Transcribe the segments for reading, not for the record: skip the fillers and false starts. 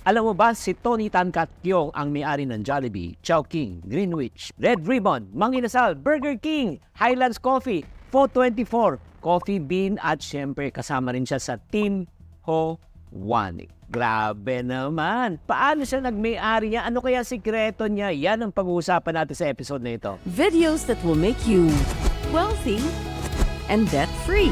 Alam mo ba, si Tony Tan Kat Kyong ang may-ari ng Jollibee, Chowking, Greenwich, Red Ribbon, Mang Inasal, Burger King, Highlands Coffee, 424, Coffee Bean at syempre kasama rin siya sa Team Ho One. Grabe naman. Paano siya nagmay-ari niya? Ano kaya sikreto niya? Yan ang pag-uusapan natin sa episode na ito. Videos that will make you wealthy and debt-free.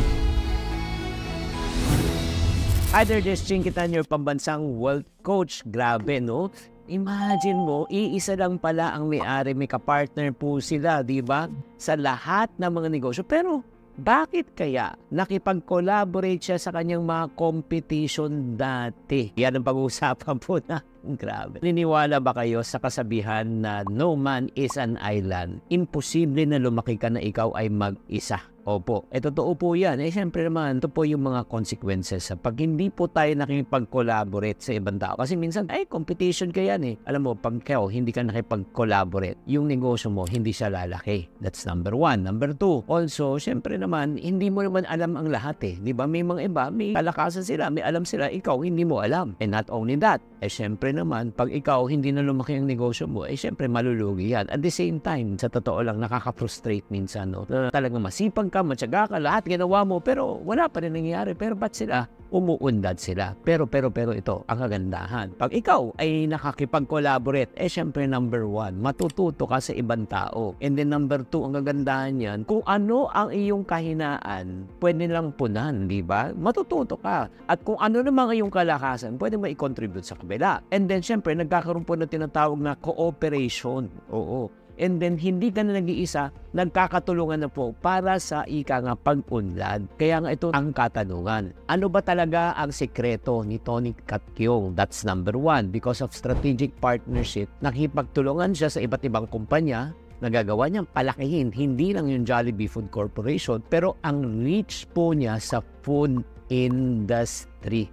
Either this Chinkitan your pambansang wealth coach. Grabe, no? Imagine mo, iisa lang pala ang may-ari, may kapartner po sila, di ba? Sa lahat ng mga negosyo. Pero bakit kaya nakipag-collaborate siya sa kanyang mga competition dati? Yan ang pag-uusapan po na. Grabe. Niniwala ba kayo sa kasabihan na no man is an island? Imposible na lumaki ka na ikaw ay mag-isa. Opo, totoo po yan. Siyempre naman, ito po yung mga consequences. Pag hindi po tayo nakipag-collaborate sa ibang tao. Kasi minsan, competition ka yan eh. Alam mo, pag ikaw hindi ka nakipag-collaborate, yung negosyo mo, hindi siya lalaki. That's number one. Number two, also, siyempre naman, hindi mo naman alam ang lahat eh. Di ba? May mga iba, may kalakasan sila, may alam sila, ikaw hindi mo alam. And not only that, siyempre naman, pag ikaw hindi na lumaki ang negosyo mo, siyempre malulugi yan. At the same time, sa totoo lang, nakaka-frustrate minsan, no? Na talagang masipag ka, matyaga ka, lahat ginawa mo, pero wala pa rin nangyayari. Pero ba't sila? Umuundad sila. Pero ito, ang kagandahan. Pag ikaw ay nakakipag-collaborate, syempre number one, matututo ka sa ibang tao. And then number two, ang kagandahan yan, kung ano ang iyong kahinaan, pwede lang punan, di ba? Matututo ka. At kung ano naman iyong kalakasan, pwede mo i-contribute sa kabila. And then syempre, nagkakaroon po na tinatawag na cooperation. Oo. And then, hindi ka na nag-iisa, nagkakatulungan na po para sa ika nga pag-unlad. Kaya nga ito ang katanungan. Ano ba talaga ang sekreto ni Tony Kat Kyong? That's number one. Because of strategic partnership, nakipagtulungan siya sa iba't ibang kumpanya, nagagawa niyang palakihin, hindi lang yung Jollibee Food Corporation, pero ang reach po niya sa food industry.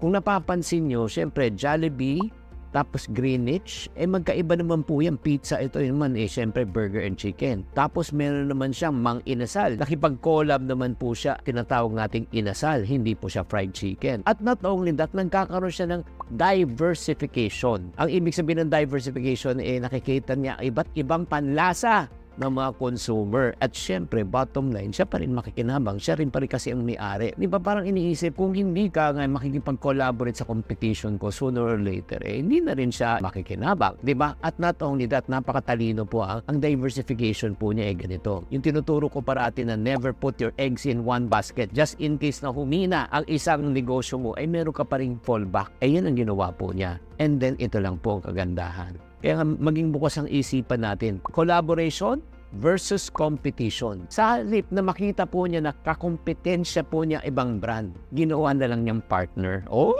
Kung napapansin niyo, syempre, Jollibee, tapos Greenwich, magkaiba naman po yan. Pizza, ito naman syempre burger and chicken. Tapos meron naman siyang Mang Inasal. Nakipag-collab naman po siya, tinatawag nating inasal, hindi po siya fried chicken. At not only that, nagkakaroon siya ng diversification. Ang ibig sabihin ng diversification, nakikita niya iba't ibang panlasa ng mga consumer. At syempre, bottom line, siya pa rin makikinabang. Siya rin pa rin kasi ang may-ari. Di ba parang iniisip, kung hindi ka nga makikipag-collaborate sa competition ko, sooner or later, hindi na rin siya makikinabang. Di ba? At not only that, napakatalino po ang diversification po niya ganito. Yung tinuturo ko parati na never put your eggs in one basket. Just in case na humina ang isang negosyo mo, meron ka pa rin fallback. Yan ang ginawa po niya. And then, ito lang po ang kagandahan. Kaya maging bukas ang isipan natin. Collaboration versus competition. Sa halip na makita po niya na kakompetensya po niya ibang brand, ginawa na lang niyang partner. Oh!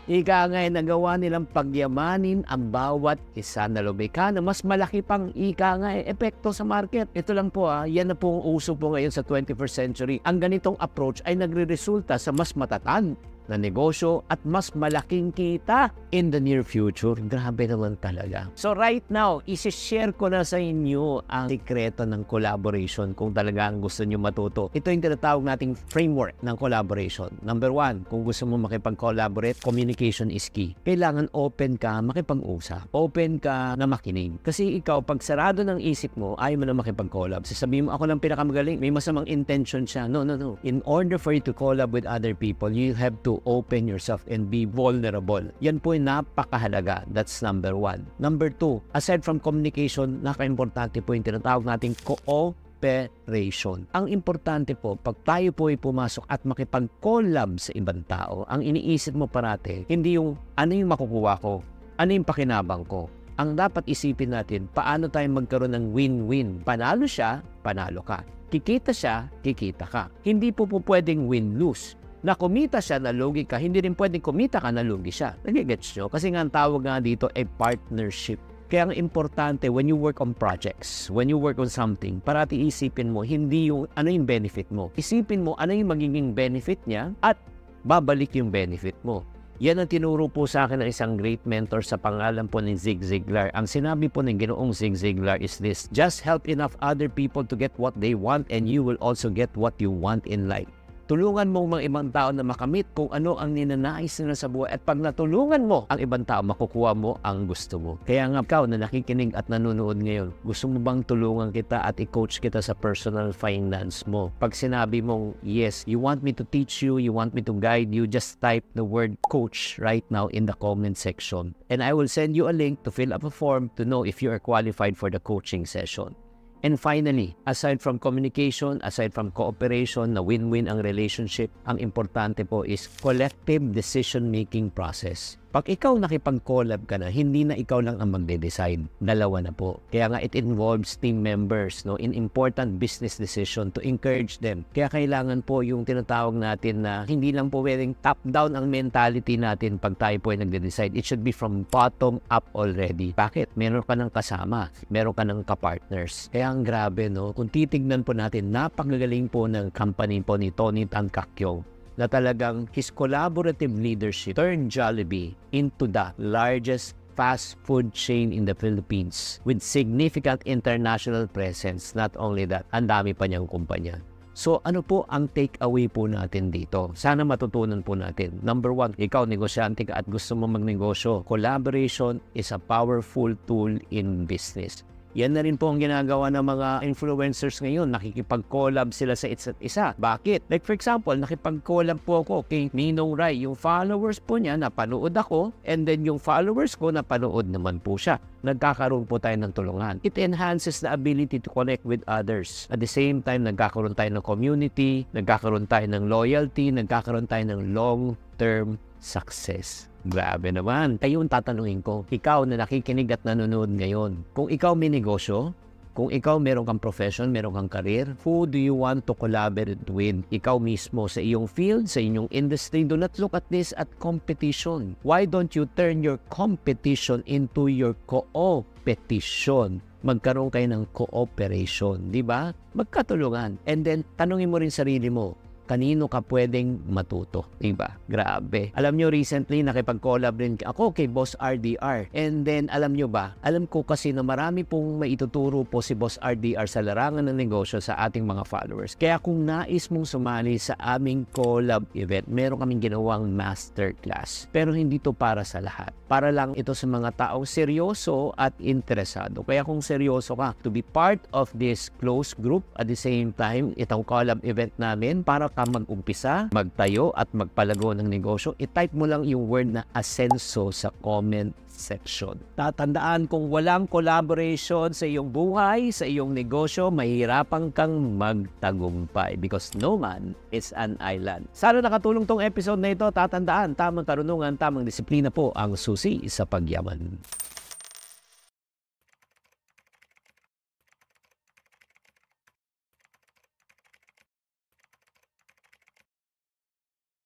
Ika nga nagawa nilang pagyamanin ang bawat isa na lumikha na mas malaki pang epekto sa market. Ito lang po yan na po ang uso po ngayon sa 21st century. Ang ganitong approach ay nagre-resulta sa mas matatag na negosyo at mas malaking kita in the near future. Grabe naman talaga. So right now, isi-share ko na sa inyo ang sikreto ng collaboration kung talaga ang gusto nyo matuto. Ito yung tinatawag nating framework ng collaboration. Number one, kung gusto mo makipag-collaborate, communication is key. Kailangan open ka, makipag-usap. Open ka na makinig. Kasi ikaw, pag sarado ng isip mo, ayaw mo na makipag-collab. Sasabihin mo, ako lang pinakamagaling, may masamang intention siya. No. In order for you to collab with other people, you have to open yourself and be vulnerable. Yan po yung napakahalaga. That's number one. Number two, aside from communication, naka-importante po yung tinatawag nating cooperation. Ang importante po, pag tayo po ay pumasok at makipag-collab sa ibang tao, ang iniisip mo parate, hindi yung ano yung makukuha ko, ano yung pakinabang ko. Ang dapat isipin natin, paano tayo magkaroon ng win-win. Panalo siya, panalo ka. Kikita siya, kikita ka. Hindi po pwedeng win-lose. Na kumita siya, nalugi ka, hindi rin pwedeng kumita ka, nalugi siya. Nagigets nyo? Kasi nga ang tawag nga dito ay partnership. Kaya ang importante, when you work on projects, when you work on something, parati isipin mo, hindi yung ano yung benefit mo. Isipin mo ano yung magiging benefit niya at babalik yung benefit mo. Yan ang tinuro po sa akin ng isang great mentor sa pangalan po ni Zig Ziglar. Ang sinabi po ng Ginoong Zig Ziglar is this: just help enough other people to get what they want and you will also get what you want in life. Tulungan mo mga ibang tao na makamit kung ano ang ninanais nila sa buhay. At pag natulungan mo ang ibang tao, makukuha mo ang gusto mo. Kaya nga ikaw na nakikinig at nanonood ngayon, gusto mo bang tulungan kita at i-coach kita sa personal finance mo? Pag sinabi mong, yes, you want me to teach you, you want me to guide you, just type the word coach right now in the comment section. And I will send you a link to fill up a form to know if you are qualified for the coaching session. And finally, aside from communication, aside from cooperation na win-win ang relationship, ang importante po is collective decision-making process. Pag ikaw nakipag-collab ka na, hindi na ikaw lang ang magde-decide. Dalawa na po. Kaya nga it involves team members, no, in important business decision to encourage them. Kaya kailangan po yung tinatawag natin na hindi lang po pwedeng top-down ang mentality natin pag tayo po ay nagde-decide. It should be from bottom up already. Bakit? Meron ka ng kasama, meron ka ng ka-partners. Kaya ang grabe, no? Kung titignan po natin, napakagaling po ng company po ni Tony Tan Caktiong na talagang his collaborative leadership turned Jollibee into the largest fast food chain in the Philippines with significant international presence. Not only that, ang dami pa niyang kumpanya. So ano po ang takeaway po natin dito? Sana matutunan po natin. Number one, ikaw negosyante ka at gusto mo magnegosyo. Collaboration is a powerful tool in business. Yan na rin po ang ginagawa ng mga influencers ngayon. Nakikipag-collab sila sa isa't isa. Bakit? Like for example, nakipag-collab po ako kay Ninong Rai. Yung followers po niya, napanood ako. And then yung followers ko, napanood naman po siya. Nagkakaroon po tayo ng tulungan. It enhances the ability to connect with others. At the same time, nagkakaroon tayo ng community, nagkakaroon tayo ng loyalty, nagkakaroon tayo ng long-term success. Grabe naman. Kayo ang tatanungin ko, ikaw na nakikinig at nanonood ngayon, kung ikaw may negosyo, kung ikaw meron kang profession, meron kang career, who do you want to collaborate with? Ikaw mismo sa iyong field, sa inyong industry. Do not look at this at competition. Why don't you turn your competition into your co-opetition? Magkaroon kayo ng cooperation, di ba? Magkatulungan. And then, tanungin mo rin sarili mo, kanino ka pwedeng matuto, diba? Grabe. Alam nyo, recently, nakipag-collab rin ako kay Boss RDR. And then, alam nyo ba, alam ko kasi na marami pong maituturo po si Boss RDR sa larangan ng negosyo sa ating mga followers. Kaya kung nais mong sumali sa aming collab event, meron kaming ginawang masterclass. Pero hindi to para sa lahat. Para lang ito sa mga taong seryoso at interesado. Kaya kung seryoso ka, to be part of this close group, at the same time, itong collab event namin, para ka mag-umpisa, magtayo at magpalago ng negosyo, i-type mo lang yung word na asenso sa comment section. Tatandaan, kung walang collaboration sa iyong buhay, sa iyong negosyo, mahirapan kang magtagumpay because no man is an island. Sana nakatulong tong episode na ito. Tatandaan, tamang karunungan, tamang disiplina po ang susi sa pagyaman.